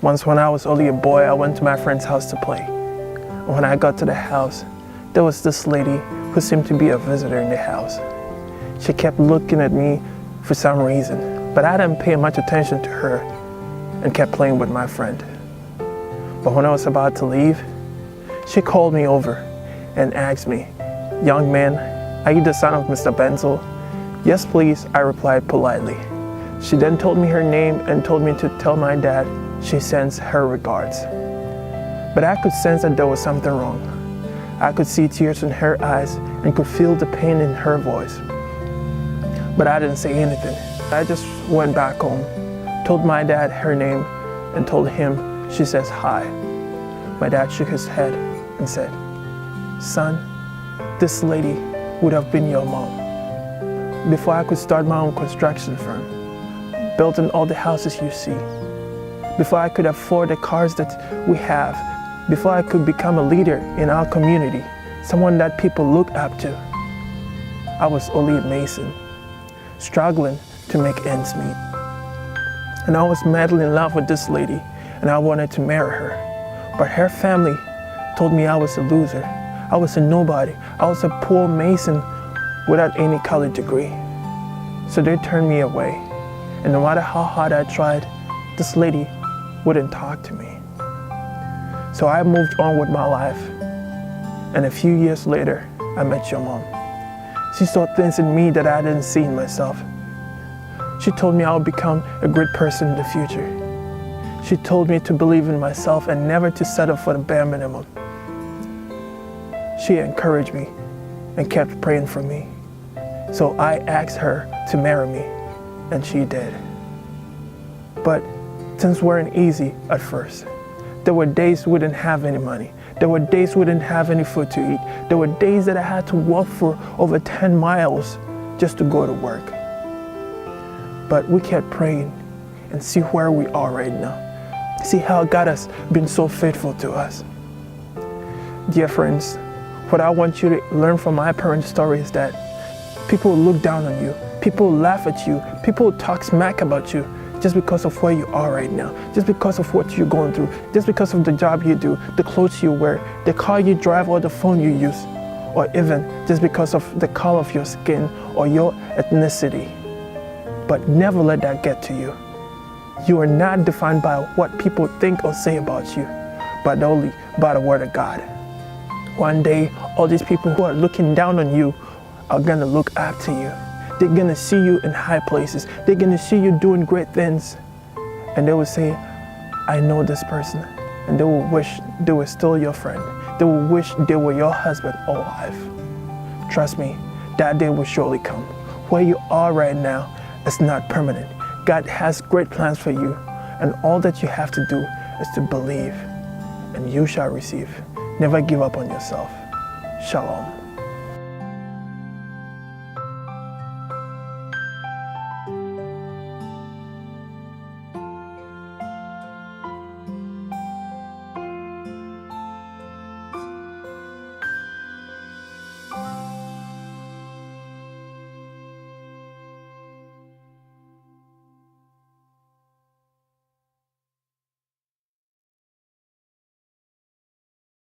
Once when I was only a boy, I went to my friend's house to play. When I got to the house, there was this lady who seemed to be a visitor in the house. She kept looking at me for some reason, but I didn't pay much attention to her and kept playing with my friend. But when I was about to leave, she called me over and asked me, "Young man, are you the son of Mr. Bentil?" "Yes, please," I replied politely. She then told me her name and told me to tell my dad she sends her regards. But I could sense that there was something wrong. I could see tears in her eyes and could feel the pain in her voice. But I didn't say anything. I just went back home, told my dad her name, and told him she says hi. My dad shook his head and said, "Son, this lady would have been your mom. Before I could start my own construction firm, building all the houses you see, before I could afford the cars that we have, before I could become a leader in our community, someone that people look up to, I was only a mason, struggling to make ends meet. And I was madly in love with this lady, and I wanted to marry her. But her family told me I was a loser. I was a nobody. I was a poor mason without any college degree. So they turned me away. And no matter how hard I tried, this lady wouldn't talk to me. So I moved on with my life. And a few years later, I met your mom. She saw things in me that I didn't see in myself. She told me I would become a great person in the future. She told me to believe in myself and never to settle for the bare minimum. She encouraged me and kept praying for me. So I asked her to marry me, and she did. But things weren't easy at first. There were days we didn't have any money. There were days we didn't have any food to eat. There were days that I had to walk for over 10 miles just to go to work. But we kept praying and see where we are right now. See how God has been so faithful to us. Dear friends, what I want you to learn from my parents' story is that people look down on you. People laugh at you. People talk smack about you just because of where you are right now, just because of what you're going through, just because of the job you do, the clothes you wear, the car you drive, or the phone you use, or even just because of the color of your skin or your ethnicity. But never let that get to you. You are not defined by what people think or say about you, but only by the Word of God. One day, all these people who are looking down on you are gonna look up to you. They're gonna see you in high places. They're gonna see you doing great things. And they will say, "I know this person." And they will wish they were still your friend. They will wish they were your husband or wife. Trust me, that day will surely come. Where you are right now is not permanent. God has great plans for you. And all that you have to do is to believe, and you shall receive. Never give up on yourself. Shalom.